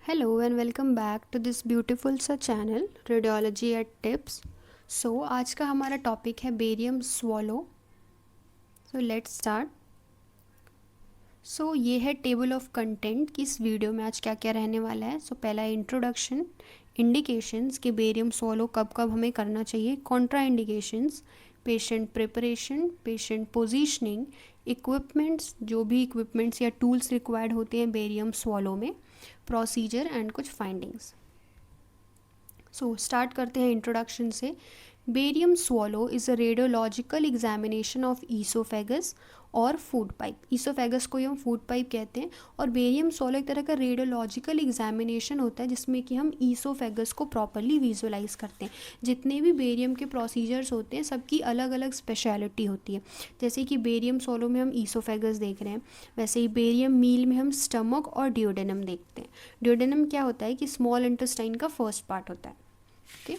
Hello and welcome back to this beautiful सा channel radiology eight tips. आज का हमारा टॉपिक है बेरियम स्वॉलो। Let's start. ये है टेबल ऑफ कंटेंट कि इस वीडियो में आज क्या क्या रहने वाला है। पहला इंट्रोडक्शन, इंडिकेशंस कि बेरियम स्वॉलो कब कब हमें करना चाहिए, Contra indications, patient preparation, patient positioning, equipments, जो भी इक्विपमेंट्स या टूल्स रिक्वायर्ड होते हैं बेरियम स्वॉलो में, प्रोसीजर एंड कुछ फाइंडिंग्स। स्टार्ट करते हैं इंट्रोडक्शन से। Barium swallow is a radiological examination of oesophagus और फूड पाइप। ईसोफेगस को ही हम फूड पाइप कहते हैं और बेरियम स्वॉलो एक तरह का रेडियोलॉजिकल एग्जामिनेशन होता है जिसमें कि हम ईसोफेगस को प्रॉपरली विजुअलाइज करते हैं। जितने भी बेरियम के प्रोसीजर्स होते हैं सबकी अलग अलग स्पेशलिटी होती है। जैसे कि बेरियम स्वॉलो में हम ईसोफेगस देख रहे हैं, वैसे ही बेरियम मील में हम स्टमक और डिओडेनम देखते हैं। डिओडेनम क्या होता है कि स्मॉल इंटेस्टाइन का फर्स्ट पार्ट होता है। ओके,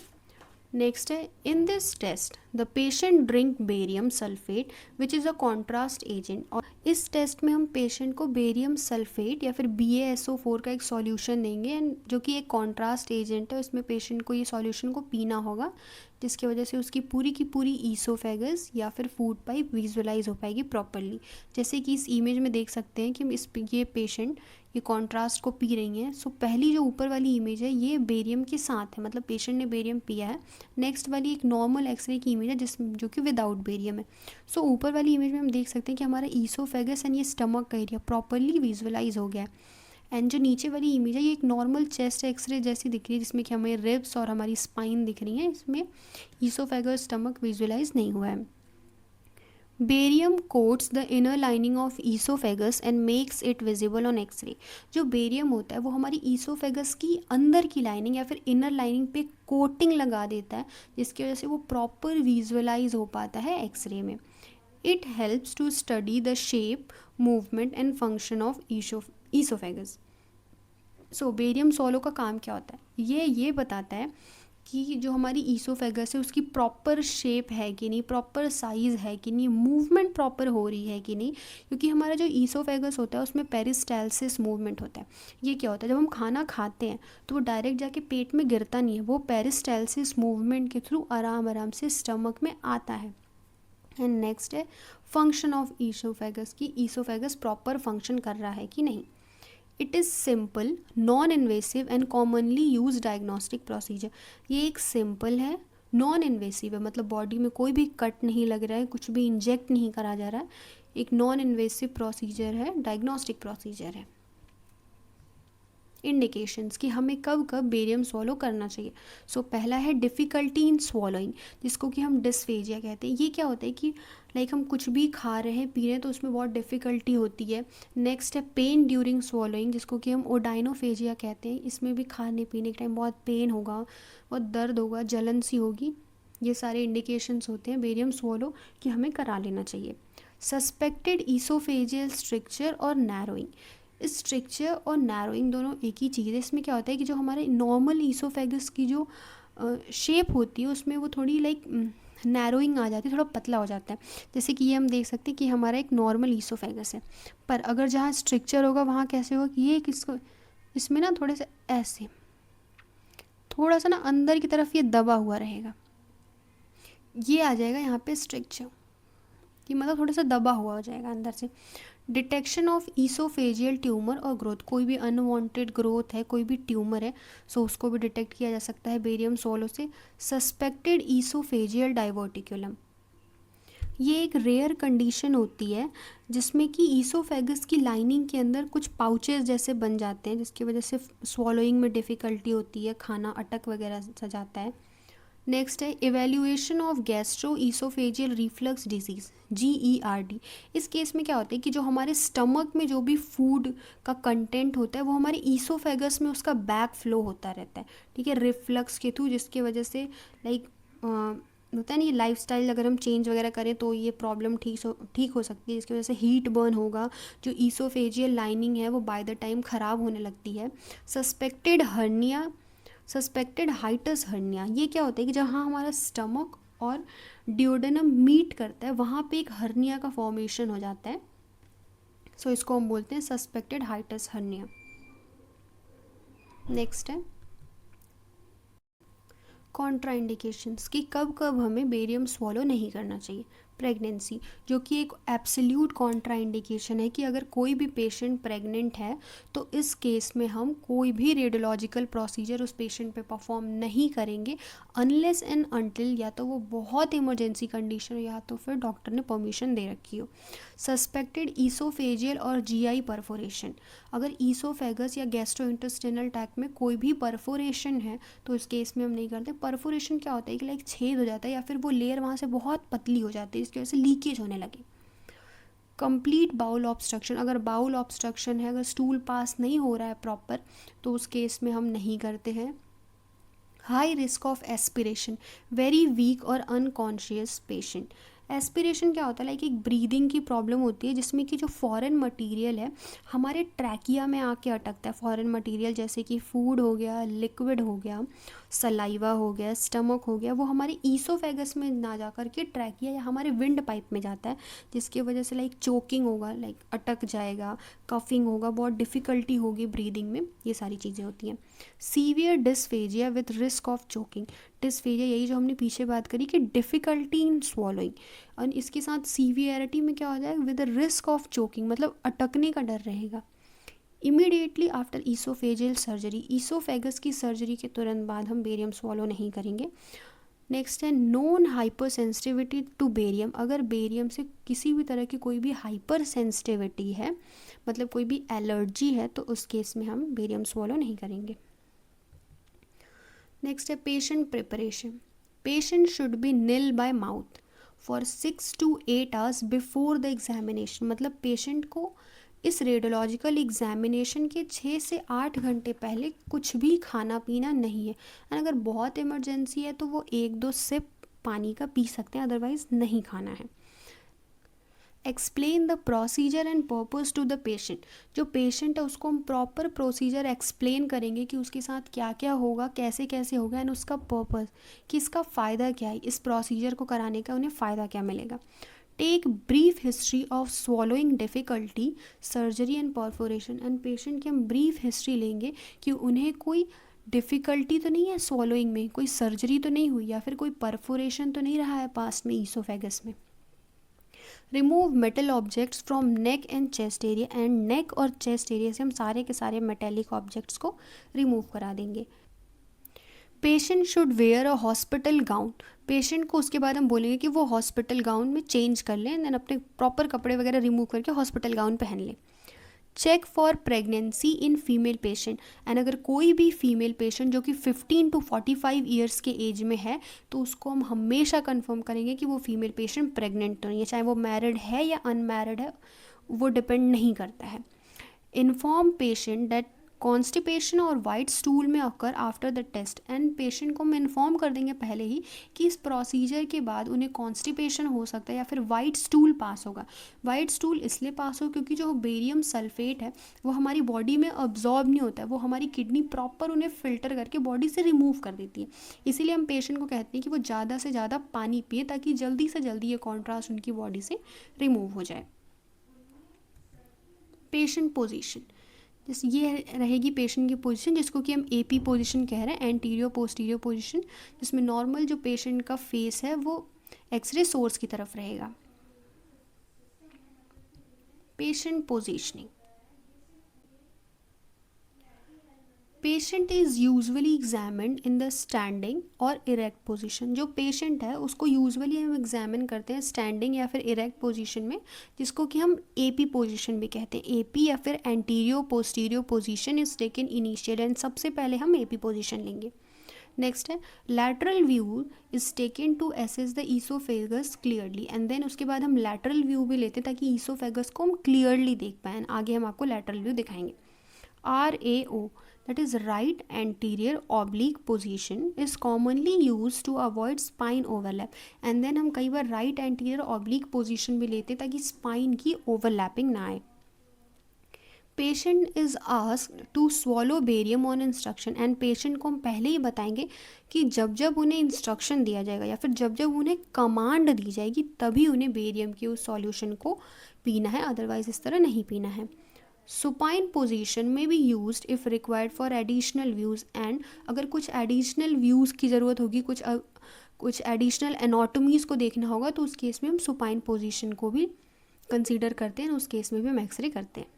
नेक्स्ट है, in this test the patient drink barium sulphate which is a contrast agent. और इस टेस्ट में हम पेशेंट को बेरियम सल्फेट या फिर BaSO4 का एक सॉल्यूशन देंगे एंड जो कि एक कॉन्ट्रास्ट एजेंट है। उसमें पेशेंट को ये सॉल्यूशन को पीना होगा जिसकी वजह से उसकी पूरी की पूरी ईसोफेगस या फिर फूड पाइप विजुअलाइज हो पाएगी प्रॉपरली। जैसे कि इस इमेज में देख सकते हैं कि ये पेशेंट ये कॉन्ट्रास्ट को पी रही हैं। पहली जो ऊपर वाली इमेज है ये बेरियम के साथ है, मतलब पेशेंट ने बेरियम पिया है। नेक्स्ट वाली एक नॉर्मल एक्सरे की इमेज है जो कि विदाउट बेरियम है। ऊपर वाली इमेज में हम देख सकते हैं कि हमारा ईसोफेगस एंड ये स्टमक का एरिया प्रॉपरली विजुअलाइज हो गया है। एंड जो नीचे वाली इमेज है ये एक नॉर्मल चेस्ट एक्सरे जैसी दिख रही है जिसमें कि हमें रिब्स और हमारी स्पाइन दिख रही है। इसमें ईसोफेगस स्टमक विजुअलाइज नहीं हुआ है। Barium coats the inner lining of oesophagus and makes it visible on X-ray. जो बेरियम होता है वो हमारी ईसोफेगस की अंदर की लाइनिंग या फिर इनर लाइनिंग पे कोटिंग लगा देता है जिसकी वजह से वो प्रॉपर विजुअलाइज हो पाता है एक्सरे में। It helps to study the shape, movement and function of oesophagus. Barium swallow का काम क्या होता है, ये बताता है कि जो हमारी ईसोफेगस है उसकी प्रॉपर शेप है कि नहीं, प्रॉपर साइज़ है कि नहीं, मूवमेंट प्रॉपर हो रही है कि नहीं। क्योंकि हमारा जो ईसोफेगस होता है उसमें पेरिस्टाल्सिस मूवमेंट होता है। ये क्या होता है, जब हम खाना खाते हैं तो वो डायरेक्ट जाके पेट में गिरता नहीं है, वो पेरिस्टाल्सिस मूवमेंट के थ्रू आराम आराम से स्टमक में आता है। एंड नेक्स्ट है फंक्शन ऑफ ईसोफेगस, की ईसोफेगस प्रॉपर फंक्शन कर रहा है कि नहीं। It is simple, non invasive and commonly use diagnostic procedure. ये एक सिंपल है, नॉन इन्वेसिव है, मतलब बॉडी में कोई भी कट नहीं लग रहा है, कुछ भी इंजेक्ट नहीं करा जा रहा है। एक नॉन इन्वेसिव प्रोसीजर है, डायग्नोस्टिक प्रोसीजर है। इंडिकेशंस कि हमें कब कब बेरियम स्वॉलो करना चाहिए। पहला है डिफ़िकल्टी इन स्वॉलोइंग, जिसको कि हम डिस्फेजिया कहते हैं। ये क्या होता है कि हम कुछ भी खा रहे हैं पी रहे हैं तो उसमें बहुत डिफ़िकल्टी होती है। नेक्स्ट है पेन ड्यूरिंग स्वॉलोइंग, जिसको कि हम ओडाइनोफेजिया कहते हैं। इसमें भी खाने पीने के टाइम बहुत पेन होगा, बहुत दर्द होगा, जलन सी होगी। ये सारे इंडिकेशंस होते हैं बेरियम स्वॉलो कि हमें करा लेना चाहिए। सस्पेक्टेड ईसोफेजियल स्ट्रक्चर और नैरोइंग, स्ट्रक्चर और नैरोइंग दोनों एक ही चीज़ है। इसमें क्या होता है कि जो हमारे नॉर्मल ईसोफेगस की जो शेप होती है उसमें वो थोड़ी नैरोइंग आ जाती है, थोड़ा पतला हो जाता है। जैसे कि ये हम देख सकते हैं कि हमारा एक नॉर्मल ईसोफेगस है, पर अगर जहाँ स्ट्रक्चर होगा वहाँ कैसे होगा कि ये किसको, इसमें ना थोड़े से ऐसे थोड़ा सा ना अंदर की तरफ ये दबा हुआ रहेगा, ये आ जाएगा यहाँ पे स्ट्रक्चर, कि मतलब थोड़ा सा दबा हुआ हो जाएगा अंदर से। डिटेक्शन ऑफ ईसोफेजियल ट्यूमर और ग्रोथ, कोई भी अनवांटेड ग्रोथ है, कोई भी ट्यूमर है, उसको भी डिटेक्ट किया जा सकता है बेरियम स्वॉलो से। सस्पेक्टेड ईसोफेजियल डाइवर्टिकुलम, ये एक रेयर कंडीशन होती है जिसमें कि ईसोफेगस की लाइनिंग के अंदर कुछ पाउचेस जैसे बन जाते हैं जिसकी वजह से स्वॉलोइंग में डिफ़िकल्टी होती है, खाना अटक वगैरह सा जाता है। नेक्स्ट है evaluation of gastro oesophageal reflux disease, GERD। इस केस में क्या होता है कि जो हमारे स्टमक में जो भी फूड का कंटेंट होता है वो हमारे ईसोफेगस में उसका बैक फ्लो होता रहता है, ठीक है, रिफ्लक्स के थ्रू, जिसकी वजह से होता है नहीं, लाइफस्टाइल अगर हम चेंज वगैरह करें तो ये प्रॉब्लम ठीक हो सकती है, जिसकी वजह से हीट बर्न होगा, जो ईसोफेजियल लाइनिंग है वो बाय द टाइम ख़राब होने लगती है। Suspected hernia, suspected hiatus hernia, ये क्या होता है कि जहाँ हमारा स्टमक और डिओडेनम मीट करता है वहाँ पे एक हर्निया का फॉर्मेशन हो जाता है। इसको हम बोलते हैं सस्पेक्टेड हाइटस हर्निया। नेक्स्ट है कॉन्ट्राइंडिकेशंस कि कब कब हमें बेरियम स्वॉलो नहीं करना चाहिए। प्रेगनेंसी, जो कि एक एब्सोल्यूट कॉन्ट्राइंडिकेशन है कि अगर कोई भी पेशेंट प्रेग्नेंट है तो इस केस में हम कोई भी रेडियोलॉजिकल प्रोसीजर उस पेशेंट पे परफॉर्म नहीं करेंगे अनलेस एंड अनटिल या तो वो बहुत इमरजेंसी कंडीशन हो या तो फिर डॉक्टर ने परमिशन दे रखी हो। सस्पेक्टेड ईसोफेजियल और जीआई परफोरेशन, अगर ईसोफेगस या गैस्ट्रोइंटेस्टिनल ट्रैक्ट में कोई भी परफोरेशन है तो इस केस में हम नहीं करते। परफोरेशन क्या होता है कि लाइक छेद हो जाता है या फिर वो लेयर वहाँ से बहुत पतली हो जाती है, इसकी वजह से लीकेज होने लगे। कंप्लीट बाउल ऑब्स्ट्रक्शन, अगर बाउल ऑब्स्ट्रक्शन है, अगर स्टूल पास नहीं हो रहा है प्रॉपर तो उस केस में हम नहीं करते हैं। High risk of aspiration, very weak और अनकॉन्शियस पेशेंट। एस्पिरेशन क्या होता है, लाइक एक ब्रीदिंग की प्रॉब्लम होती है जिसमें कि जो फॉरेन मटेरियल है हमारे ट्रैकिया में आके अटकता है। फॉरेन मटेरियल जैसे कि फूड हो गया, लिक्विड हो गया, सलाइवा हो गया, स्टमक हो गया, वो हमारे ईसोफेगस में ना जा कर के ट्रैकिया या हमारे विंड पाइप में जाता है, जिसकी वजह से लाइक चोकिंग होगा, लाइक अटक जाएगा, कफिंग होगा, बहुत डिफ़िकल्टी होगी ब्रीदिंग में, ये सारी चीज़ें होती हैं। Severe dysphagia with risk of choking, dysphagia यही जो हमने पीछे बात करी कि डिफ़िकल्टी इन स्वॉलोइंग, और इसके साथ सीवियरिटी में क्या हो जाएगा, विद रिस्क ऑफ चोकिंग, मतलब अटकने का डर रहेगा। Immediately after oesophageal surgery, oesophagus की सर्जरी के तुरंत बाद हम बेरियम स्वॉलो नहीं करेंगे। नेक्स्ट है known hypersensitivity to barium, अगर बेरियम से किसी भी तरह की कोई भी हाइपर सेंसिटिविटी है, मतलब कोई भी एलर्जी है, तो उस केस में हम बेरियम स्वॉलो नहीं करेंगे। नेक्स्ट है patient preparation, patient should be nil bye mouth for 6 to 8 hours before the examination, मतलब पेशेंट को इस रेडियोलॉजिकल एग्जामिनेशन के 6 से 8 घंटे पहले कुछ भी खाना पीना नहीं है। एंड अगर बहुत इमरजेंसी है तो वो 1-2 सिप पानी का पी सकते हैं, अदरवाइज़ नहीं खाना है। Explain the procedure and purpose to the patient, जो पेशेंट है उसको हम प्रॉपर प्रोसीजर एक्सप्लेन करेंगे कि उसके साथ क्या क्या होगा, कैसे कैसे होगा, एंड उसका पर्पस कि इसका फ़ायदा क्या है, इस प्रोसीजर को कराने का उन्हें फ़ायदा क्या मिलेगा। Take brief history of swallowing difficulty, surgery and perforation, and patient की हम ब्रीफ हिस्ट्री लेंगे कि उन्हें कोई डिफ़िकल्टी तो नहीं है स्वॉलोइंग में, कोई सर्जरी तो नहीं हुई या फिर कोई परफोरेशन तो नहीं रहा है पास्ट में ईसोफेगस में। Remove metal objects from neck and chest area, and neck और चेस्ट एरिया से हम सारे के सारे मेटेलिक ऑब्जेक्ट्स को रिमूव करा देंगे। Patient should wear a hospital gown, patient को उसके बाद हम बोलेंगे कि वो हॉस्पिटल गाउन में चेंज कर लें, देन अपने प्रॉपर कपड़े वगैरह रिमूव करके हॉस्पिटल गाउन पहन लें। Check for pregnancy in female patient, and अगर कोई भी फीमेल पेशेंट जो कि 15 to 45 ईयर्स के एज में है तो उसको हम हमेशा कंफर्म करेंगे कि वो फीमेल पेशेंट प्रेग्नेंट तो नहीं है, चाहे वो मैरिड है या अनमैरिड है, वो डिपेंड नहीं करता है। इन्फॉर्म पेशेंट दैट कॉन्स्टिपेशन और वाइट स्टूल में occur after the test, and patient को हम इन्फॉर्म कर देंगे पहले ही कि इस प्रोसीजर के बाद उन्हें कॉन्स्टिपेशन हो सकता है या फिर वाइट स्टूल पास होगा। वाइट स्टूल इसलिए पास हो क्योंकि जो बेरियम सल्फेट है वो हमारी बॉडी में अब्जॉर्ब नहीं होता है, वो हमारी किडनी प्रॉपर उन्हें फिल्टर करके बॉडी से रिमूव कर देती है। इसीलिए हम पेशेंट को कहते हैं कि वो ज़्यादा से ज़्यादा पानी पिए ताकि जल्दी से जल्दी ये कॉन्ट्रास्ट उनकी बॉडी से रिमूव हो जाए। पेशेंट पोजीशन, जैसे ये रहेगी पेशेंट की पोजीशन जिसको कि हम एपी पोजीशन कह रहे हैं, एंटीरियर पोस्टीरियर पोजीशन, जिसमें नॉर्मल जो पेशेंट का फेस है वो एक्सरे सोर्स की तरफ रहेगा। Patient positioning, patient is usually examined in the standing और इरेक्ट पोजीशन, जो पेशेंट है उसको यूजुअली हम एग्जामिन करते हैं स्टैंडिंग या फिर इरेक्ट पोजीशन में, जिसको कि हम एपी पोजीशन भी कहते हैं। एपी या फिर anterior posterior position is taken initial, and सबसे पहले हम एपी पोजीशन लेंगे। नेक्स्ट है lateral view is taken to assess the oesophagus clearly, and then उसके बाद हम लैटरल व्यू भी लेते हैं ताकि ईसोफेगस को हम क्लियरली देख पाएँ। आगे हम आपको लैटरल व्यू दिखाएंगे। RAO, that is right anterior oblique position, is commonly used to avoid spine overlap, and then हम कई बार right anterior oblique position भी लेते ताकि spine की overlapping ना आए। Patient is asked to swallow barium on instruction, and patient को हम पहले ही बताएंगे कि जब जब उन्हें इंस्ट्रक्शन दिया जाएगा या फिर जब जब उन्हें कमांड दी जाएगी तभी उन्हें बेरियम के उस सॉल्यूशन को पीना है, अदरवाइज इस तरह नहीं पीना है। सुपाइन पोजीशन में be used if required for additional views and अगर कुछ एडिशनल व्यूज़ की ज़रूरत होगी, कुछ एडिशनल एनाटॉमीज़ को देखना होगा तो उस केस में हम सुपाइन पोजीशन को भी कंसीडर करते हैं, उस केस में भी हम एक्सरे करते हैं।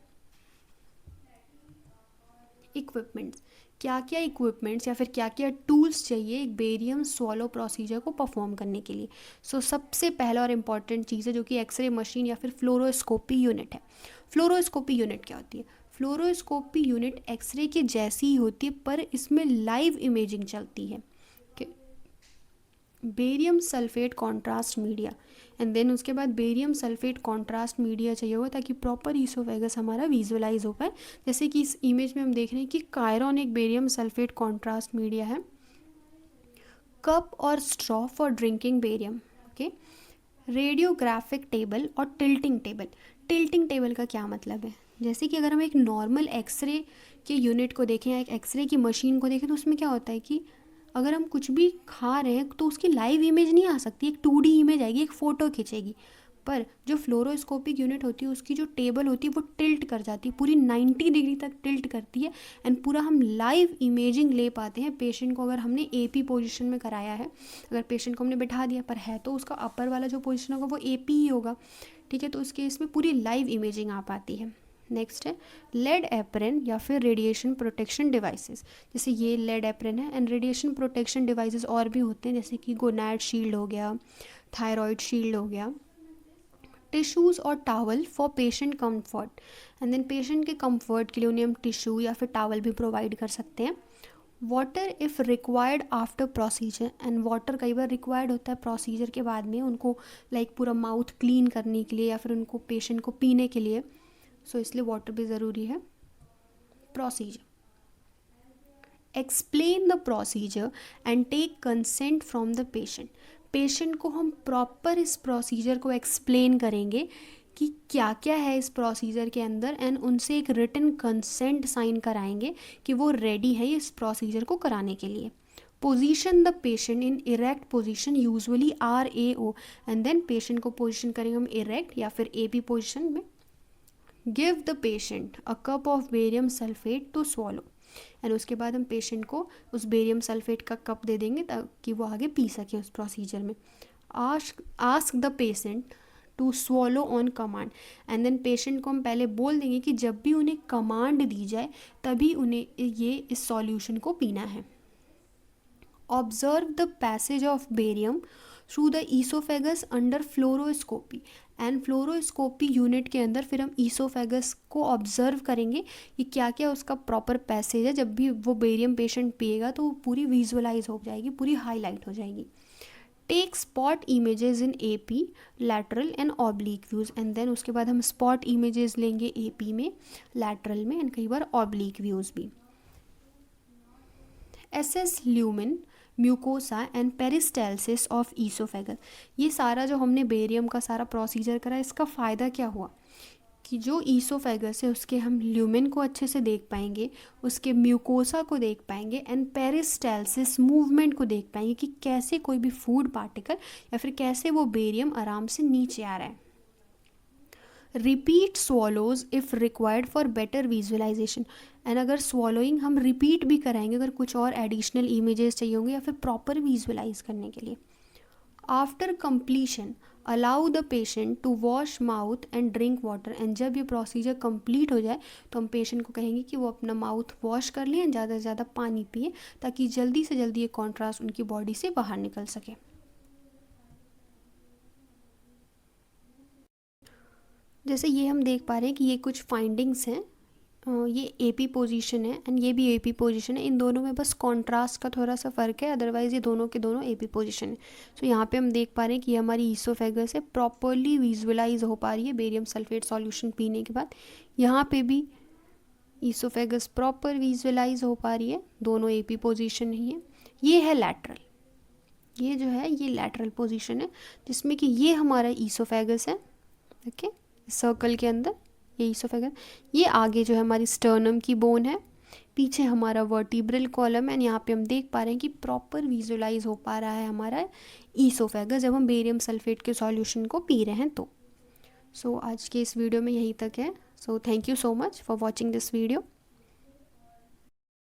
इक्विपमेंट्स, क्या क्या इक्विपमेंट्स या फिर क्या क्या टूल्स चाहिए एक बेरियम स्वॉलो प्रोसीजर को परफॉर्म करने के लिए। सबसे पहला और इम्पॉर्टेंट चीज़ है जो कि एक्सरे मशीन या फिर फ्लोरोस्कोपी यूनिट है। फ्लोरोस्कोपी यूनिट क्या होती है? फ्लोरोस्कोपी यूनिट एक्सरे के जैसी ही होती है पर इसमें लाइव इमेजिंग चलती है। Barium sulphate contrast media and then उसके बाद बेरियम सल्फेट कॉन्ट्रास्ट मीडिया चाहिए होगा ताकि प्रॉपर ईसोफेगस हमारा विजुअलाइज हो पाए। जैसे कि इस इमेज में हम देख रहे हैं कि कायरॉन एक बेरियम सल्फेट कॉन्ट्रास्ट मीडिया है। कप और straw for drinking barium. Okay, radiographic table और टिल्टिंग टेबल। टिल्टिंग टेबल का क्या मतलब है? जैसे कि अगर हम एक नॉर्मल एक्सरे के यूनिट को देखें या एक एक्सरे की मशीन को देखें तो उसमें क्या होता है कि अगर हम कुछ भी खा रहे हैं तो उसकी लाइव इमेज नहीं आ सकती, एक 2D इमेज आएगी, एक फ़ोटो खींचेगी। पर जो फ्लोरोस्कोपिक यूनिट होती है उसकी जो टेबल होती है वो टिल्ट कर जाती है, पूरी 90 डिग्री तक टिल्ट करती है एंड पूरा हम लाइव इमेजिंग ले पाते हैं पेशेंट को। अगर हमने AP पोजीशन में कराया है, अगर पेशेंट को हमने बैठा दिया पर है तो उसका अपर वाला जो पोजीशन होगा वो AP ही होगा, ठीक है, तो उस केस में पूरी लाइव इमेजिंग आ पाती है। नेक्स्ट है लेड एप्रन या फिर रेडिएशन प्रोटेक्शन डिवाइसेस। जैसे ये लेड एप्रन है एंड रेडिएशन प्रोटेक्शन डिवाइसेस और भी होते हैं जैसे कि गोनैड शील्ड हो गया, थायराइड शील्ड हो गया। टिश्यूज़ और towel for patient comfort and then patient के कंफर्ट के लिए उन्हें हम टिश्यू या फिर टावल भी प्रोवाइड कर सकते हैं। Water if required after procedure and water कई बार रिक्वायर्ड होता है प्रोसीजर के बाद में उनको पूरा माउथ क्लीन करने के लिए या फिर उनको पेशेंट को पीने के लिए, इसलिए वाटर भी ज़रूरी है। Procedure, explain the procedure and take consent from the patient. Patient को हम प्रॉपर इस प्रोसीजर को एक्सप्लेन करेंगे कि क्या क्या है इस प्रोसीजर के अंदर एंड उनसे एक रिटन कंसेंट साइन कराएंगे कि वो रेडी है इस प्रोसीजर को कराने के लिए। Position the patient in erect position usually RAO and then patient को पोजीशन करेंगे हम इरेक्ट या फिर AP पोजीशन में। Give the patient a cup of barium sulphate to swallow and उसके बाद हम पेशेंट को उस बेरियम सल्फेट का कप दे देंगे ताकि वो आगे पी सके उस प्रोसीजर में। Ask the patient to swallow on command and then patient को हम पहले बोल देंगे कि जब भी उन्हें कमांड दी जाए तभी उन्हें ये इस सॉल्यूशन को पीना है। Observe the passage of barium through the oesophagus under fluoroscopy and fluoroscopy unit के अंदर फिर हम ईसोफेगस को ऑब्जर्व करेंगे कि क्या क्या उसका प्रॉपर पैसेज है। जब भी वो बेरियम पेशेंट पिएगा तो वो पूरी विजुअलाइज हो जाएगी, पूरी हाईलाइट हो जाएगी। Take spot images in AP lateral and oblique views and then उसके बाद हम स्पॉट इमेजेस लेंगे AP में, लैटरल में एंड कई बार ऑब्लिक व्यूज़ भी। SS lumen mucosa and peristalsis of oesophagus. ये सारा जो हमने बेरियम का सारा प्रोसीजर करा इसका फ़ायदा क्या हुआ कि जो ईसोफेगस है उसके हम ल्यूमेन को अच्छे से देख पाएंगे, उसके म्यूकोसा को देख पाएंगे एंड पेरिस्टेल्सिस मूवमेंट को देख पाएंगे कि कैसे कोई भी फूड पार्टिकल या फिर कैसे वो बेरियम आराम से नीचे आ रहा है। Repeat swallows if required for better visualisation and अगर स्वॉलोइंग हम रिपीट भी कराएंगे अगर कुछ और एडिशनल इमेजेस चाहिए होंगे या फिर प्रॉपर विजुअलाइज करने के लिए। After completion allow the patient to wash mouth and drink water and जब ये प्रोसीजर कंप्लीट हो जाए तो हम पेशेंट को कहेंगे कि वो अपना माउथ वॉश कर लें, ज़्यादा से ज़्यादा पानी पिए ताकि जल्दी से जल्दी ये कॉन्ट्रास्ट उनकी बॉडी से बाहर निकल सके। जैसे ये हम देख पा रहे हैं कि ये कुछ फाइंडिंग्स हैं, ये AP पोजीशन है एंड ये भी AP पोजीशन है। इन दोनों में बस कॉन्ट्रास्ट का थोड़ा सा फ़र्क है, अदरवाइज़ ये दोनों के दोनों AP पोजीशन है। यहाँ पे हम देख पा रहे हैं कि ये हमारी ईसोफेगस है, प्रॉपरली विजुअलाइज हो पा रही है बेरियम सल्फेट सॉल्यूशन पीने के बाद। यहाँ पे भी ईसोफेगस प्रॉपर विजुअलाइज हो पा रही है, दोनों AP पोजीशन ही है। ये है लैटरल, ये जो है ये लैटरल पोजीशन है जिसमें कि ये हमारा ईसोफेगस है, ओके, सर्कल के अंदर ये ईसोफेगस। ये आगे जो है हमारी स्टर्नम की बोन है, पीछे हमारा वर्टिब्रल कॉलम है एंड यहाँ पे हम देख पा रहे हैं कि प्रॉपर विजुअलाइज हो पा रहा है हमारा ईसोफेगस जब हम बेरियम सल्फेट के सॉल्यूशन को पी रहे हैं तो। आज के इस वीडियो में यहीं तक है। So thank you so much for watching this video.